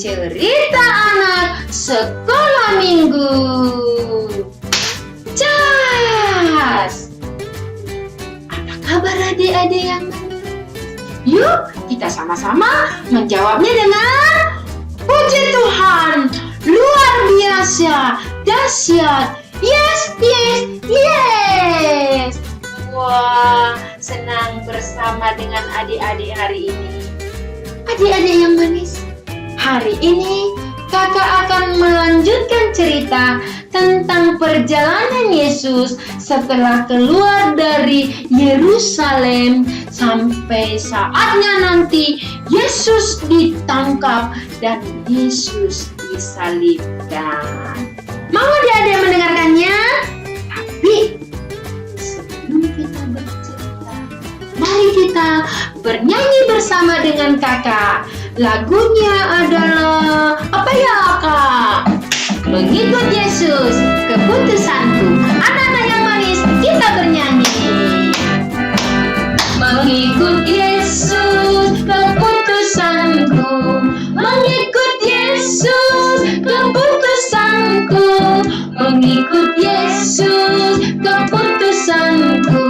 cerita anak sekolah minggu. Cas! Apa kabar adik-adik yang manis? Yuk kita sama-sama menjawabnya dengan puji Tuhan, luar biasa, dahsyat, yes, yes, yes. Wah, senang bersama dengan adik-adik hari ini. Adik-adik yang manis, hari ini kakak akan melanjutkan cerita tentang perjalanan Yesus setelah keluar dari Yerusalem sampai saatnya nanti Yesus ditangkap dan Yesus disalibkan. Mau adik-adik mendengarkannya? Tapi sebelum kita bercerita, mari kita bernyanyi bersama dengan kakak. Lagunya adalah apa ya kak? Mengikut Yesus, keputusanku. Anak-anak yang manis, kita bernyanyi. Mengikut Yesus, keputusanku. Mengikut Yesus, keputusanku. Mengikut Yesus, keputusanku.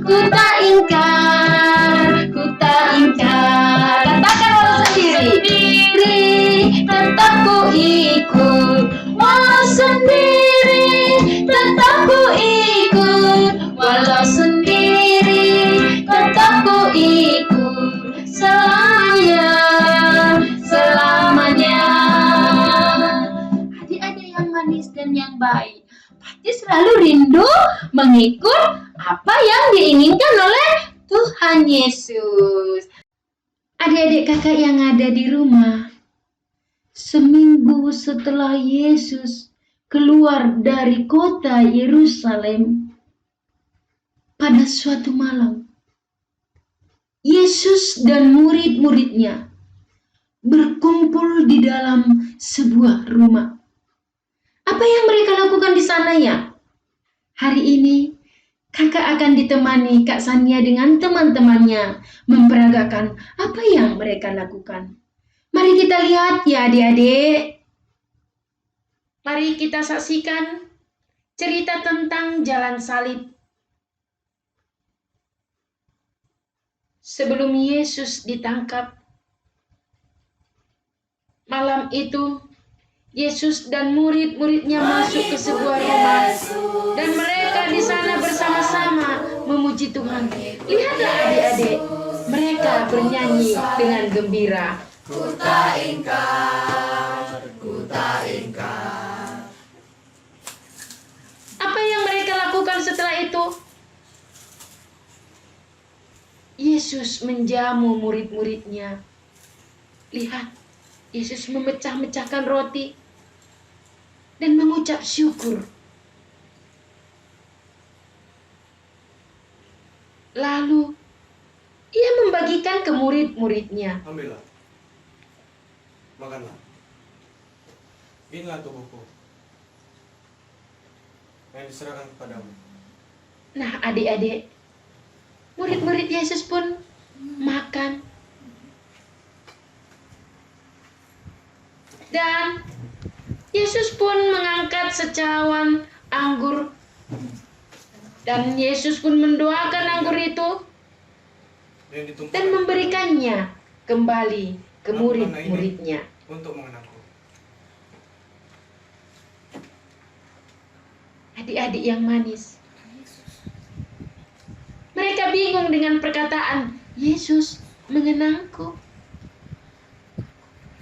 Ku tak ingkar, ku tak ingkar. Katakan walau sendiri, tetap ku ikut. Walau sendiri, tetap ku ikut. Walau sendiri, tetap ku ikut. Selamanya, selamanya. Adik-adik yang manis dan yang baik pasti selalu rindu mengikut apa yang diinginkan oleh Tuhan Yesus. Adik-adik kakak yang ada di rumah, seminggu setelah Yesus keluar dari kota Yerusalem, pada suatu malam, Yesus dan murid-muridnya berkumpul di dalam sebuah rumah. Apa yang mereka lakukan di sana ya? Hari ini kakak akan ditemani Kak Sania dengan teman-temannya memperagakan apa yang mereka lakukan. Mari kita lihat ya adik-adik. Mari kita saksikan cerita tentang jalan salib. Sebelum Yesus ditangkap, malam itu Yesus dan murid-muridnya masuk ke sebuah rumah dan mereka di sana bersama-sama memuji Tuhan. Lihatlah adik-adik, mereka bernyanyi dengan gembira. Ku tak ingkar, ku tak ingkar. Apa yang mereka lakukan setelah itu? Yesus menjamu murid-muridnya. Lihat, Yesus memecah-mecahkan roti dan mengucap syukur. Lalu, ia membagikan ke murid-muridnya. Ambillah, makanlah. Inilah tubuhku yang diserahkan kepadamu. Nah adik-adik, murid-murid Yesus pun makan. Dan Yesus pun mengangkat secawan anggur. Dan Yesus pun mendoakan anggur itu dan memberikannya kembali ke murid-muridnya. Untuk mengenangku. Adik-adik yang manis, mereka bingung dengan perkataan Yesus mengenangku.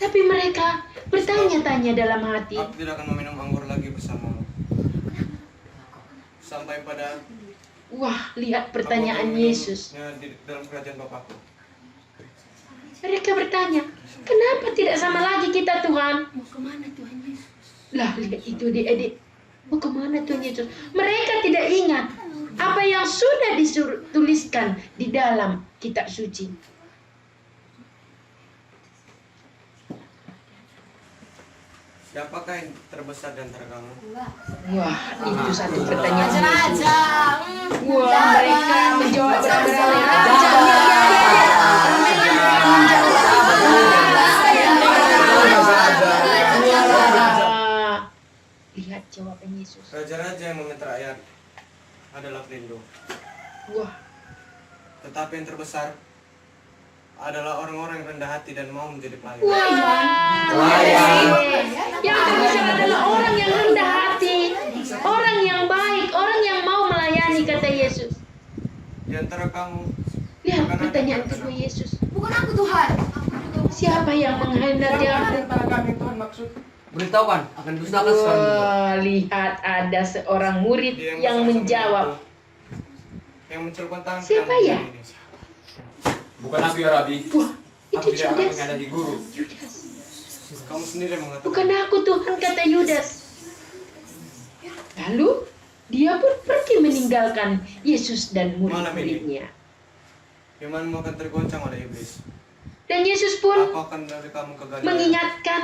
Tapi mereka bertanya-tanya dalam hati. Aku tidak akan meminum anggur lagi bersamamu sampai pada. Wah, lihat pertanyaan Yesus. Di dalam kerajaan Bapakku. Mereka bertanya, kenapa tidak sama lagi kita Tuhan? Mau kemana Tuhan Yesus? Lah, lihat itu adik-adik. Mau kemana Tuhan Yesus? Mereka tidak ingat apa yang sudah dituliskan di dalam kitab suci. Siapakah yang terbesar di antara kamu? Wah, itu satu pertanyaan Yesus. Wah, mereka menjawab beramai-ramai. Raja. Tetapi yang terbesar adalah orang-orang yang rendah hati dan mau menjadi pelayan. Yang terbesar adalah orang yang rendah hati, orang yang baik, orang yang mau melayani, kata Yesus. Di antara kamu Lihat akan ada pertanyaan yang kedua Yesus. Bukan aku Tuhan. Aku juga Siapa yang menghendaki aku? Tuhan maksud. Beritahukan akan dustakan sekarang juga. Wah, lihat ada seorang murid Dia yang bersama-sama menjawab. dengan aku, yang mencelupkan tangan ke Siapa dalam ya? ini. Bukan aku ya Rabi. Wah, Aku itu tidak akan Yudas. mengandalki guru. Yudas. Kamu sendiri yang mengatakan. Bukan aku Tuhan, kata Yudas. Lalu dia pun pergi meninggalkan Yesus dan murid-muridnya. Imanmu akan tergoncang oleh iblis. Dan Yesus pun Aku akan dari kamu ke Galilea. mengingatkan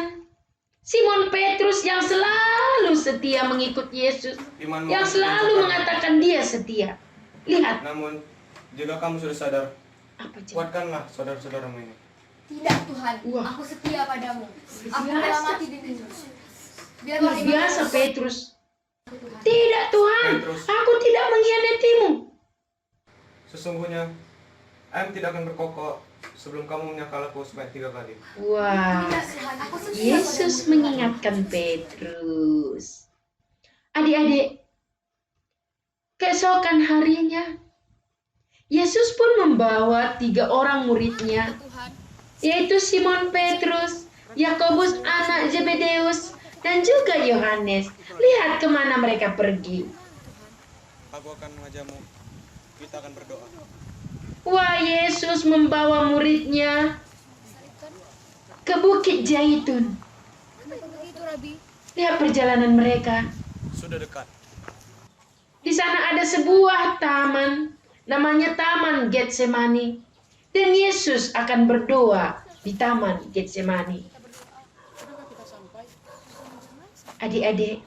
Simon Petrus yang selalu setia mengikut Yesus, Imanmu yang akan selalu tergoncang. mengatakan dia setia. Lihat Namun, jika kamu sudah sadar, apa jadi. kuatkanlah saudara-saudaramu ini. tidak Tuhan. Wah. Aku setia padamu. Aku Biasa. rela mati dirimu. Luar biasa Petrus. Tuhan. Tidak Tuhan, Petrus. aku tidak mengkhianatimu. Sesungguhnya, ayam tidak akan berkokok sebelum kamu menyangkal aku sebanyak 3 kali. Wah, Tidak Tuhan. Aku setia Yesus padamu. mengingatkan Petrus. Adik-adik, keesokan harinya, Yesus pun membawa 3 orang muridnya, Tuhan. yaitu Simon Petrus, Yakobus anak Zebedeus, dan juga Yohanes. Lihat kemana mereka pergi. Aku akan mengajarmu. Kita akan berdoa. Wah, Yesus membawa muridnya ke Bukit Zaitun. Kenapa begitu, Rabi? Lihat perjalanan mereka. Sudah dekat. Di sana ada sebuah taman, namanya Taman Getsemani. Dan Yesus akan berdoa di Taman Getsemani. Adik-adik,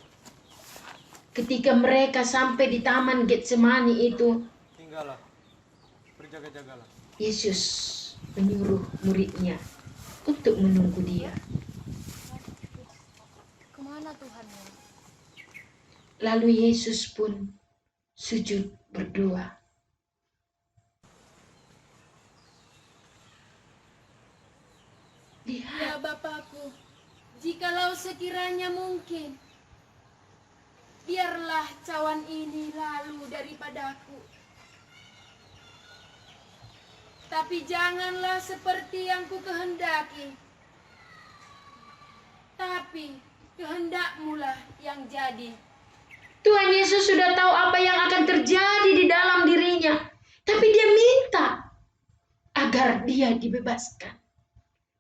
ketika mereka sampai di Taman Getsemani itu, Tinggallah. Berjaga-jagalah. Yesus menyuruh muridnya untuk menunggu dia. Kemana Tuhan? Lalu Yesus pun sujud berdoa. Lihat, Ya Bapakku, jikalau sekiranya mungkin, biarlah cawan ini lalu daripadaku. Tapi janganlah seperti yang ku kehendaki, tapi kehendak-Mu lah yang jadi. Tuhan Yesus sudah tahu apa yang akan terjadi di dalam dirinya. Tapi dia minta agar dia dibebaskan.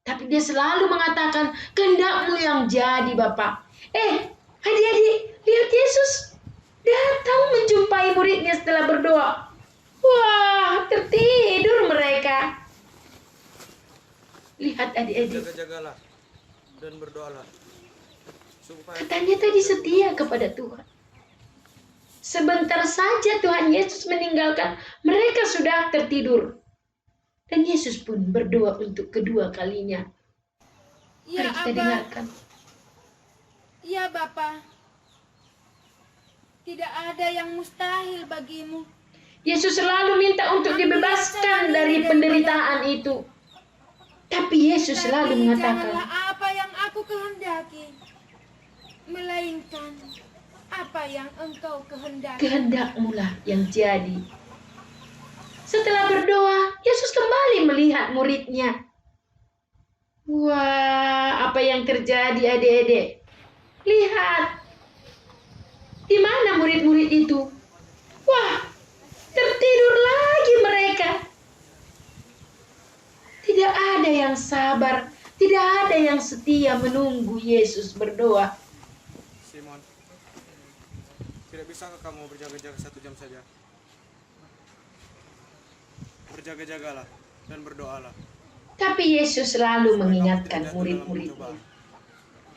Tapi dia selalu mengatakan, kehendak-Mu yang jadi Bapa. Adik-adik, lihat Yesus datang menjumpai muridnya setelah berdoa. Wah, tertidur mereka. Lihat adik-adik, Jaga-jagalah dan berdoalah. Supaya katanya tadi setia kepada Tuhan. Sebentar saja Tuhan Yesus meninggalkan, mereka sudah tertidur. Dan Yesus pun berdoa untuk kedua kalinya. Ya Mari kita Abah, dengarkan. ya Bapa, tidak ada yang mustahil bagimu. Yesus selalu minta untuk dibebaskan dari penderitaan itu. Tapi Yesus selalu Tapi mengatakan, janganlah apa yang aku kehendaki, melainkan apa yang Engkau kehendaki. kehendak-Mu lah yang jadi. Setelah berdoa, Yesus kembali melihat muridnya. Wah, apa yang terjadi adik-adik? Lihat, di mana murid-murid itu? Wah, tertidur lagi mereka. Tidak ada yang sabar, tidak ada yang setia menunggu Yesus berdoa. Simon, tidak bisakah kamu berjaga-jaga 1 jam saja? Berjaga-jagalah dan berdoalah. Tapi Yesus selalu Supaya kamu mengingatkan tidak jatuh dalam murid-muridnya pencobaan.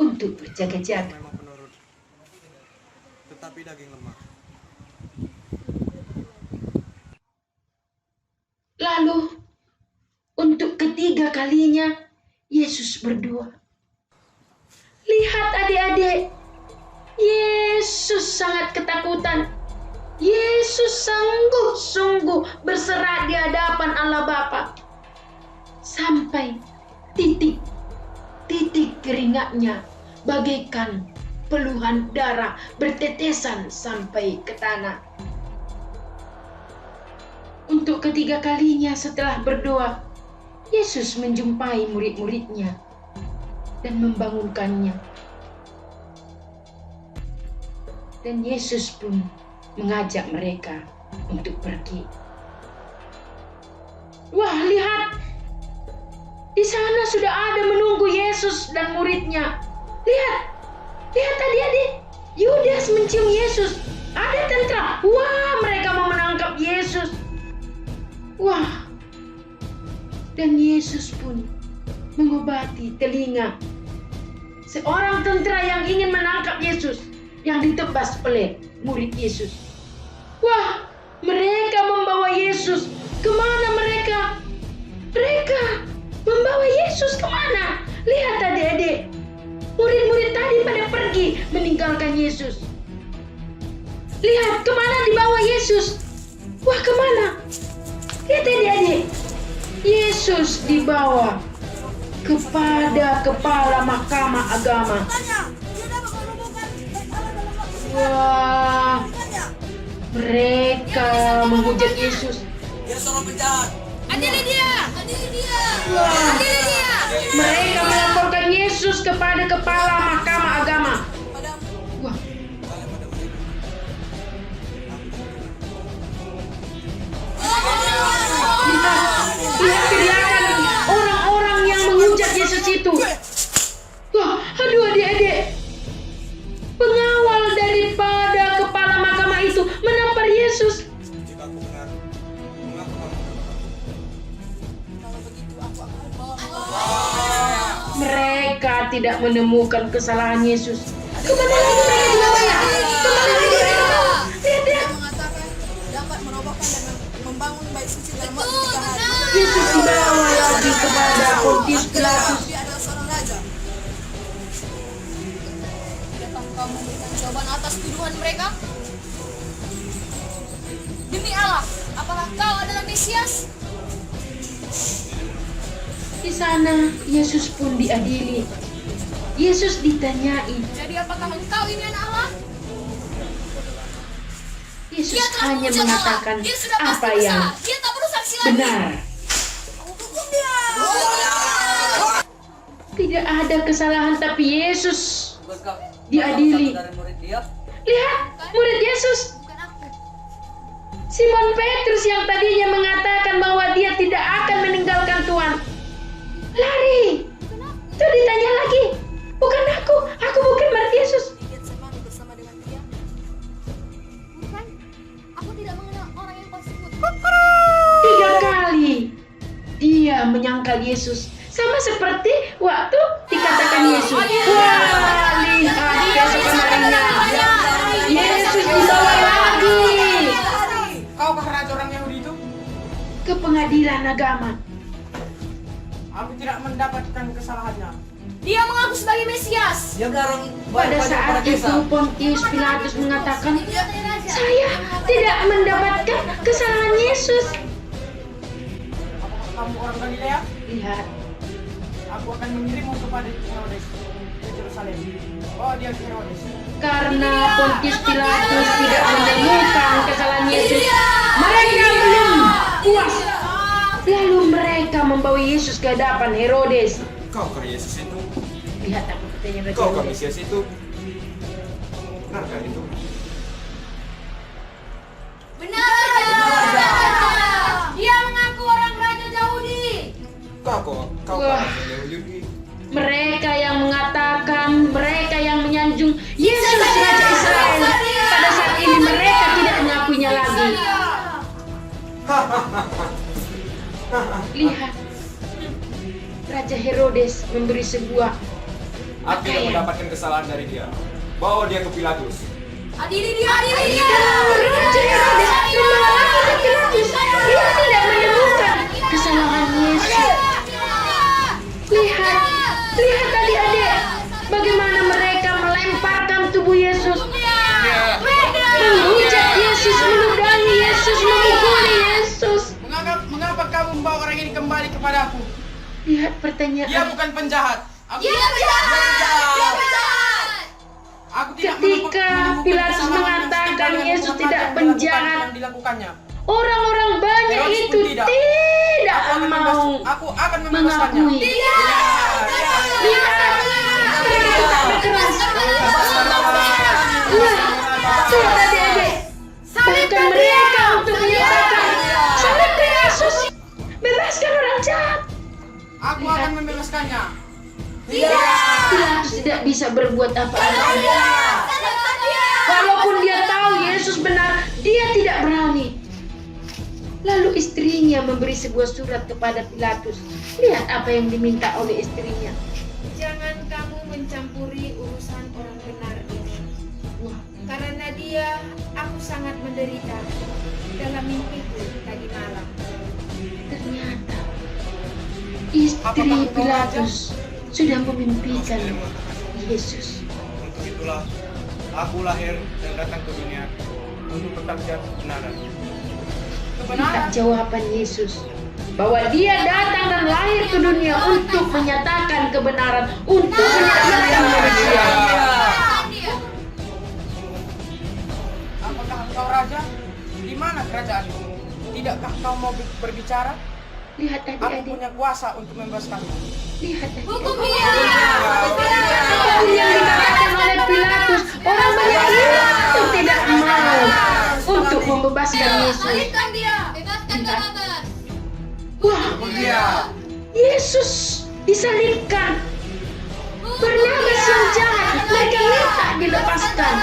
untuk berjaga-jaga. Memang penurut, tetapi daging lemah. Lalu, untuk ketiga kalinya, Yesus berdoa. Lihat adik-adik, Yesus sangat ketakutan. Yesus sungguh-sungguh berserah di hadapan Allah Bapa sampai titik keringatnya bagaikan peluhan darah bertetesan sampai ke tanah. Untuk ketiga kalinya setelah berdoa, Yesus menjumpai murid-muridnya dan membangunkannya. Dan Yesus pun mengajak mereka untuk pergi. Wah, lihat! Di sana sudah ada menunggu Yesus dan muridnya. Lihat adik-adik. Yudas mencium Yesus. Ada tentara. Wah, mereka mau menangkap Yesus. Wah. Dan Yesus pun mengobati telinga seorang tentara yang ingin menangkap Yesus, yang ditebas oleh murid Yesus. Wah, mereka membawa Yesus. Kemana mereka? Mereka membawa Yesus kemana? Lihat adik-adik. Murid-murid tadi pada pergi meninggalkan Yesus. Lihat kemana dibawa Yesus. Wah, kemana? Lihat adik-adik. Yesus dibawa kepada kepala mahkamah agama. Wah, mereka menghujat Yesus. Dia seorang penjahat. Adili dia! Wah, Adili dia! mereka melaporkan Yesus kepada kepala mahkamah agama. Wah, lihat kelihatan orang-orang yang menghujat Yesus itu. Wah, aduh adik-adik. Pengawal daripada kepala mahkamah itu menampar Yesus. Jika aku benar, mengapa kamu Mereka tidak menemukan kesalahan Yesus. Kemana lagi mereka dibawanya? Kemana lagi mereka? Lihat. Mengatakan dapat merobohkan dan membangun bait suci dalam waktu 3 hari. Yesus dibawa lagi kepada Pontius Pilatus. Dia adalah seorang raja. Tidakkah kau memberikan jawaban atas tuduhan mereka? Demi Allah, apakah kau adalah Mesias? Di sana Yesus pun diadili. Yesus ditanyai. Jadi apakah engkau ini anak Allah? Yesus Dia telah hanya mengucap Allah. mengatakan Dia sudah pasti apa yang bersalah. Dia tak perlu saksi lagi. benar. Hukum dia. Tidak ada kesalahan, tapi Yesus Bukankah diadili. salah satu dari murid dia? Lihat, murid Yesus, Bukan aku. Simon Petrus yang tadinya mengatakan bahwa dia tidak akan meninggalkan Tuhan, lari. Tuh ditanya lagi, bukan aku bukan murid Yesus. Dia Getsemani bersama dengan dia. Bukan. Aku tidak mengenal orang yang kau sebut. 3 kali dia menyangkal Yesus, sama seperti waktu dikatakan Yesus. Wah, lihat keesokan harinya Yesus dibawa lagi Kaukah raja orang Yahudi itu? ke pengadilan agama. Aku tidak mendapatkan kesalahannya. Dia mengaku sebagai Mesias. Dia melarang Pada bayar pajak saat para itu desa. Pontius Pilatus mengatakan, saya tidak mendapatkan kesalahan Yesus. Apakah kamu orang Galilea? Lihat, Aku akan mengirimmu kepada Herodes ke Yerusalem. Bawa dia ke Herodes. karena Pontius Pilatus tidak menemukan kesalahan Yesus, mereka belum puas. Lalu mereka membawa Yesus ke hadapan Herodes. Kau ke Yesus itu? Lihat apa katanya Raja Kau ke Herodes. Mesias itu? Benarkah itu? Benar. Dia mengaku orang raja Yahudi. Kau Wah. raja Yahudi. Mereka yang mengatakan, mereka yang menyanjung Yesus Raja Israel, pada saat ini mereka tidak mengakuinya lagi. Lihat, Raja Herodes memberi sebuah Aku tidak mendapatkan kesalahan dari dia. Bawa dia ke Pilatus. Adili dia. Adili dia. Raja Herodes membawa lagi ke Pilatus. Dia tidak menemukan kesalahan Yesus. Lihat adik-adik, bagaimana mereka melemparkan tubuh Yesus, menghujat Yesus, membawa orang ini kembali kepadaku. Lihat pertanyaan. Dia bukan penjahat. Aku Dia penjahat. Aku tidak Ketika menemukan Pilatus kesalahan yang mengatakan setimpal dengan Yesus hukuman tidak yang penjahat, yang dilakukannya. orang-orang banyak Herodes itu pun tidak. tidak mau Aku akan membebaskannya. mengakui. Lihat, mereka tak berkeras. Lihat adik-adik, bahkan mereka untuk menyatakan salibkan Yesus, bebaskan orang jahat. Aku akan membebaskannya. Pilatus tidak bisa berbuat apa-apa. Walaupun dia tahu Yesus benar, dia tidak berani. Lalu istrinya memberi sebuah surat kepada Pilatus. Lihat apa yang diminta oleh istrinya. Jangan kamu mencampuri urusan orang benar ini. Karena dia, aku sangat menderita dalam mimpiku tadi malam. Ternyata istri Pilatus sudah memimpikan Yesus. Untuk itulah aku lahir dan datang ke dunia untuk bersaksi kebenaran. Kita jawaban Yesus bahwa dia datang dan lahir ke dunia untuk menyatakan kebenaran, untuk menyelamatkan manusia. Apakah engkau raja? Di mana kerajaanmu? Tidakkah kau mau berbicara? Lihat Aku adik-adik, punya kuasa untuk membebaskanmu. lihat adik-adik. Hukum dia. Apapun yang dikatakan oleh Pilatus, orang banyak itu tidak mau untuk membebaskan Yesus. Salibkan dia. Bebaskan Barnabas. Wah, Yesus disalibkan. Barnabas yang jahat, mereka minta dilepaskan.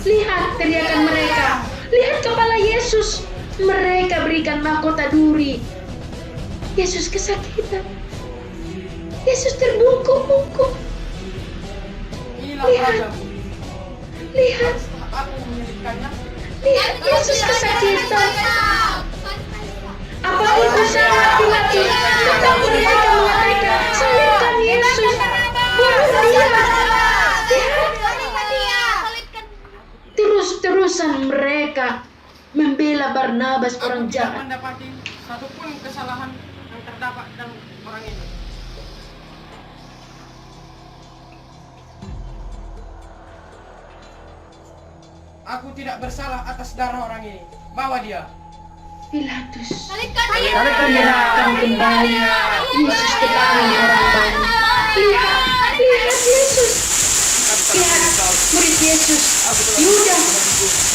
Lihat teriakan mereka. Lihat kepala Yesus. Mereka berikan mahkota duri. Yesus kesakitan. Yesus terbungkuk-bungkuk. Inilah Lihat. rajamu. Lihat, Aku menyelidikkannya. lihat Yesus kesakitan. Apapun usaha Pilatus, tetap mereka mengatakan, salibkan Yesus. Bunuh dia. Lihat, terus-terusan mereka membela Barnabas orang Aku tidak jahat. mendapati satupun kesalahan yang terdapat dalam orang ini. Aku tidak bersalah atas darah orang ini. Bawa dia. Pilatus Salibkan dia. menyerahkan kembali Yesus ke tangan orang banyak. Lihat, lihat Yesus. Lihat murid Yesus, Yudas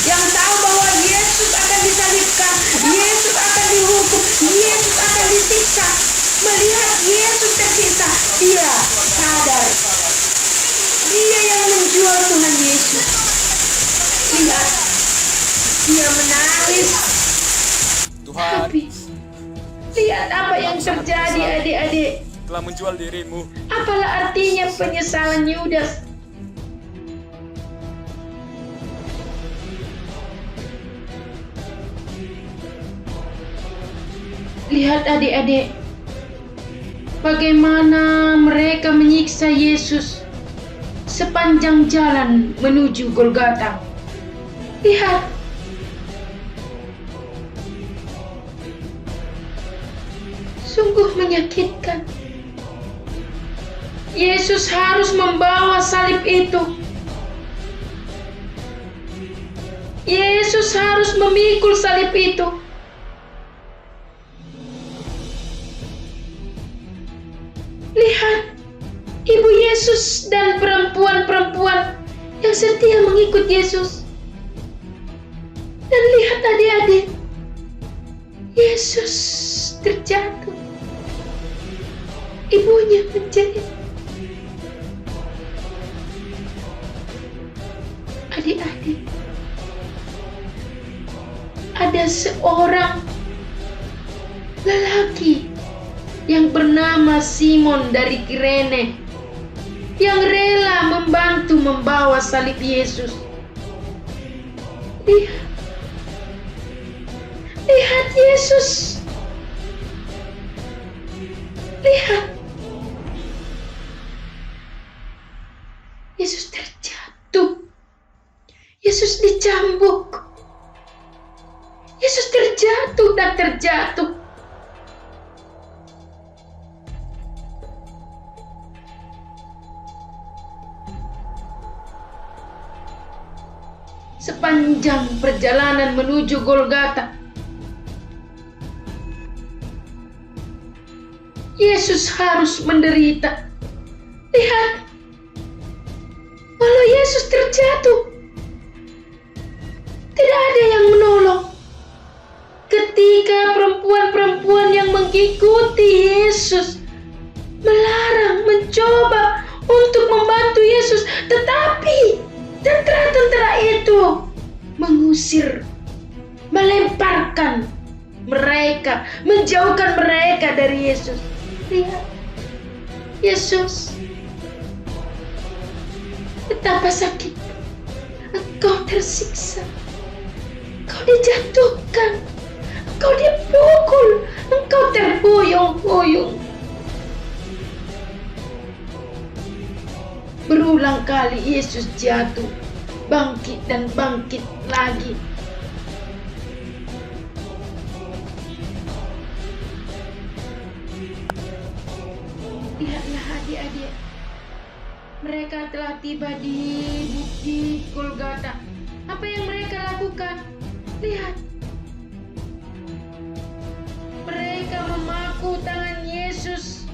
yang tahu bahwa Yesus akan disalibkan, Yesus akan dihukum, Yesus akan disiksa. Melihat Yesus tersiksa, dia sadar dia yang menjual Tuhan Yesus. Lihat, dia menangis. Tuhan Tapi lihat apa yang terjadi adik-adik. telah menjual dirimu. Apalah artinya penyesalan Yudas? Lihat adik-adik, bagaimana mereka menyiksa Yesus sepanjang jalan menuju Golgota. Lihat, sungguh menyakitkan. Yesus harus membawa salib itu. Yesus harus memikul salib itu. Lihat, ibu Yesus dan perempuan-perempuan yang setia mengikut Yesus. Dan lihat adik-adik, Yesus terjatuh. Ibunya menjerit. Adik-adik, ada seorang lelaki yang bernama Simon dari Kirene yang rela membantu membawa salib Yesus. Lihat, lihat Yesus. Lihat, Yesus terjatuh. Yesus dicambuk. Yesus terjatuh dan terjatuh. sepanjang perjalanan menuju Golgota. Yesus harus menderita. Lihat, walau Yesus terjatuh, tidak ada yang menolong. Ketika perempuan-perempuan yang mengikuti Yesus melarang, mencoba untuk membantu Yesus, tetapi tentara-tentara itu mengusir, melemparkan mereka, menjauhkan mereka dari Yesus. Lihat, Yesus, betapa sakit. Engkau tersiksa, engkau dijatuhkan, engkau dipukul, engkau terboyong-boyong. Berulang kali Yesus jatuh, bangkit dan bangkit lagi. Lihatlah adik-adik, mereka telah tiba di bukit Golgota. Apa yang mereka lakukan? Lihat, mereka memaku tangan Yesus.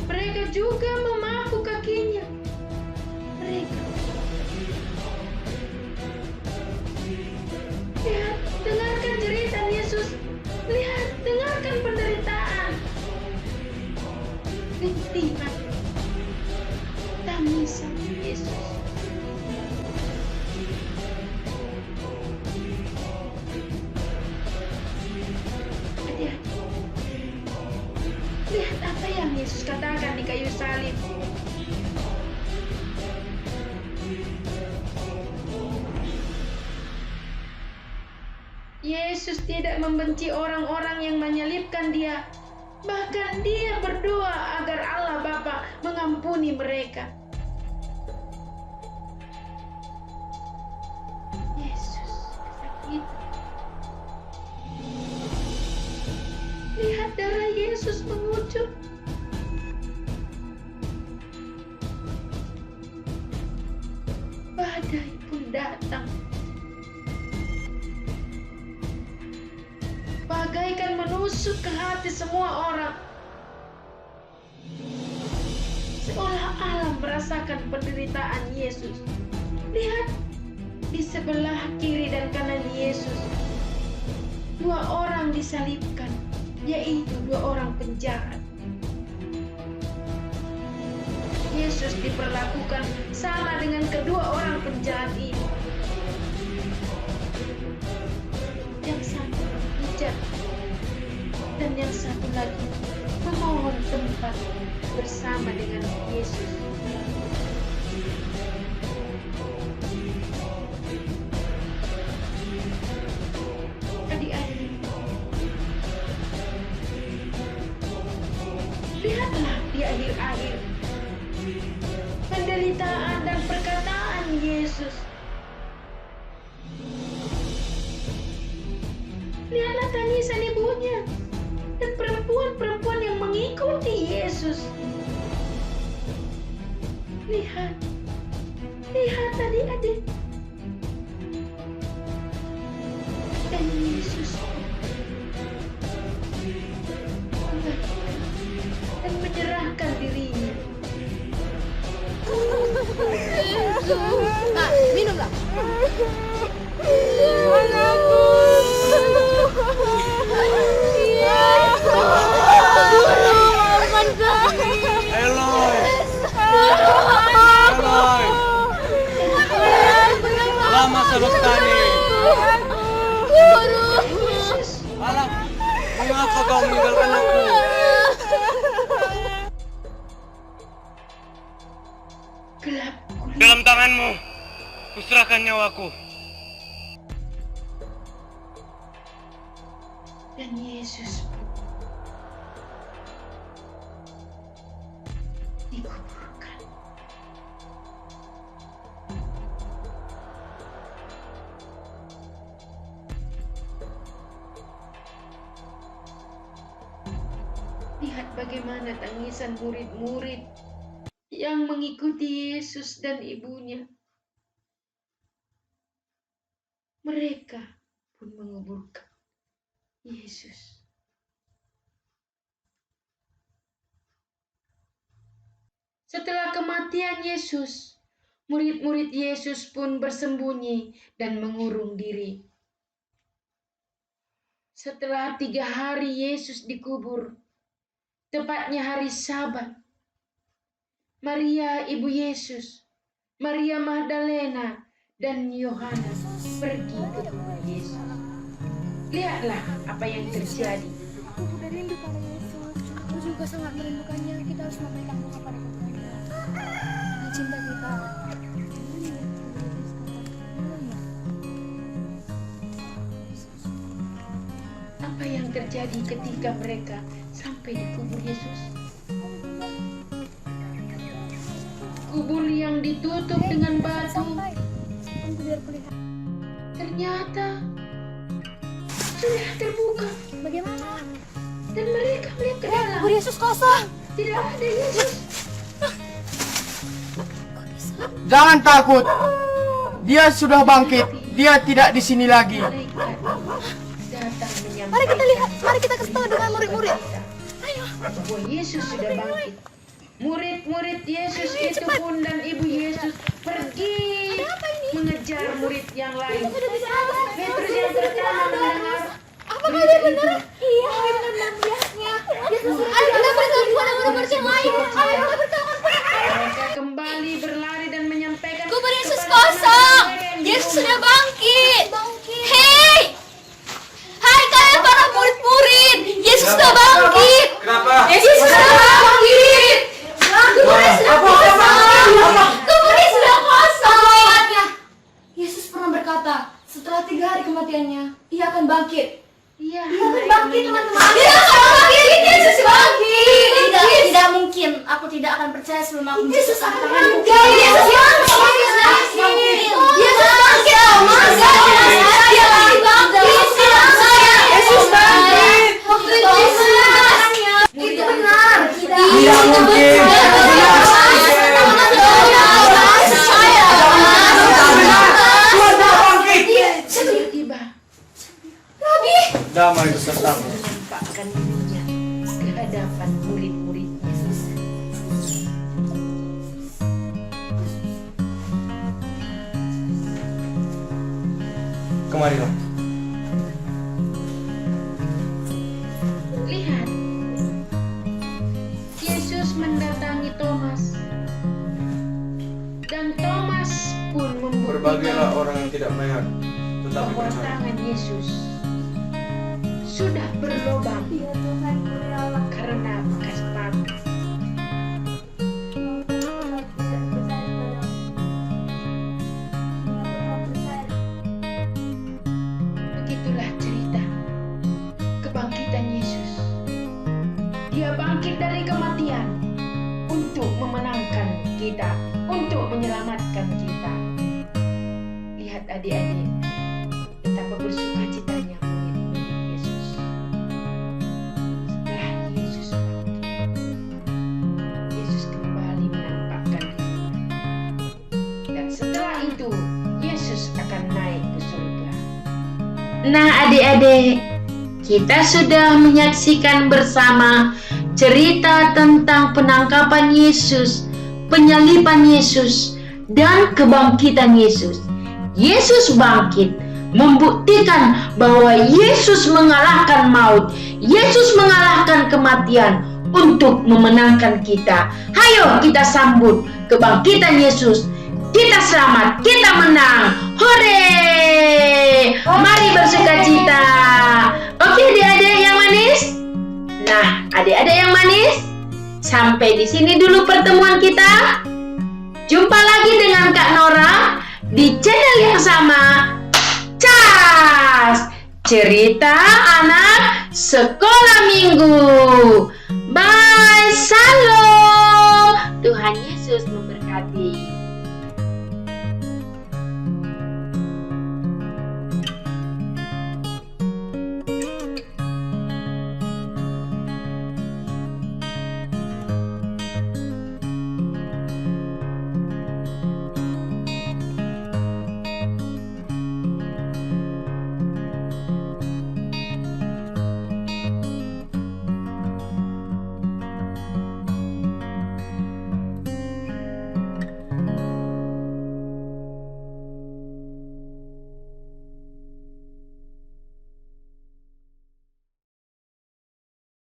Mereka juga memaku kakinya. Lihat, dengarkan jeritan Yesus. Lihat, dengarkan penderitaan, rintihan, tangisan Yesus. Adik-adik, lihat apa yang Yesus katakan di kayu salib. Yesus tidak membenci orang-orang yang menyalibkan Dia. Bahkan Dia berdoa agar Allah Bapa mengampuni mereka. Yesus kesakitan. Lihat darah Yesus mengucur. Badai pun datang, bagaikan menusuk ke hati semua orang. Seolah alam merasakan penderitaan Yesus. Lihat, di sebelah kiri dan kanan Yesus, 2 orang disalibkan, yaitu 2 orang penjahat. Yesus diperlakukan sama dengan kedua orang penjahat ini. Yang satu hujat, dan yang satu lagi memohon tempat bersama dengan Yesus. Adik-adik, lihatlah di akhir-akhir penderitaan dan perkataan Yesus. Lihatlah tangisan ibunya dan perempuan-perempuan yang mengikuti Yesus. Lihat, lihat adik-adik. Dan Yesus membagikan dan menyerahkan dirinya. Nah, minumlah. Anakku. Eloy. Eloy. Lama sabachthani. Anak, mengapa kau meninggalkan aku? Gelap gulita. Dalam tanganmu, kuserahkan nyawaku. Dan Yesus pun dikuburkan. Lihat bagaimana tangisan murid-murid yang mengikuti Yesus dan ibunya. mereka pun menguburkan Yesus. Setelah kematian Yesus, murid-murid Yesus pun bersembunyi dan mengurung diri. Setelah 3 hari Yesus dikubur, tepatnya hari Sabat, Maria ibu Yesus, Maria Magdalena, dan Yohanes pergi ke kubur Yesus. Lihatlah apa yang terjadi. Aku udah rindu pada Yesus. Aku juga sangat merindukannya. Kita harus memberikan bunga pada dia. Nah, cinta kita. Apa yang terjadi ketika mereka sampai di kubur Yesus? Kubur yang ditutup dengan batu Sampai. Tunggu biar kulihat. ternyata sudah terbuka Bagaimana? dan mereka melihat ke dalam. Kubur Yesus kosong. Tidak ada Yesus. Jangan takut. Dia sudah bangkit. Dia tidak di sini lagi. Malaikat datang menyampaikan. Mari kita lihat. Mari kita kasih tahu dengan murid-murid. Ayo. Bahwa Yesus sudah bangkit. Murid-murid Yesus itu pun dan ibu Yesus pergi mengejar murid yang lain. Sudah bisa apa? Petrus yang pertama mendengar Apakah itu benar? Iya, benar biasanya. Yesus sudah kita beritahu kepada murid-murid yang lain. Ayo kita beritahu. mereka kembali berlari dan menyampaikan Kubur Yesus kepada kosong. mereka yang Yesus di sudah rumah. bangkit. Hei! Hai kalian para murid-murid. Yesus sudah bangkit. Kenapa? Yesus sudah bangkit. Kuburnya sudah kosong. Kuburnya sudah kosong. Yesus pernah berkata, setelah 3 hari kematiannya, ia akan bangkit. Iya, Ia akan bangkit, teman-teman. Dia akan bangkit. Yesus bangkit. Tidak mungkin. Aku tidak akan percaya sebelum aku Yesus akan bangkit. Yesus bangkit. Yesus bangkit. Dia pasti bangkit. Yesus bangkit. Itu benar. Tidak mungkin. tiba-tiba Damai besertamu. menampakkan dirinya ke hadapan murid-muridnya. Kemarilah. Lihat, Yesus mendatangi Thomas, dan Thomas pun Berbagailah membuktikan orang yang tidak melihat, tetapi bahwa percaya. tangan Yesus sudah berlubang karena bekas batu. Begitulah cerita kebangkitan Yesus. Dia bangkit dari kematian untuk memenangkan kita, untuk menyelamatkan kita. Lihat adik-adik, betapa bersukacitanya murid-murid Yesus. Setelah Yesus bangkit, Yesus kembali menampakkan dirinya. Dan setelah itu, Yesus akan naik ke surga. Nah adik-adik, kita sudah menyaksikan bersama cerita tentang penangkapan Yesus, penyaliban Yesus, dan kebangkitan Yesus. Yesus bangkit, membuktikan bahwa Yesus mengalahkan maut, Yesus mengalahkan kematian untuk memenangkan kita. Hayo kita sambut kebangkitan Yesus. Kita selamat, kita menang. Hore! Mari bersukacita. Oke adik-adik yang manis. Nah, adik-adik yang manis, sampai di sini dulu pertemuan kita. Jumpa lagi dengan Kak Nora di channel yang sama. Cas! Cerita anak sekolah minggu. Bye. Salam.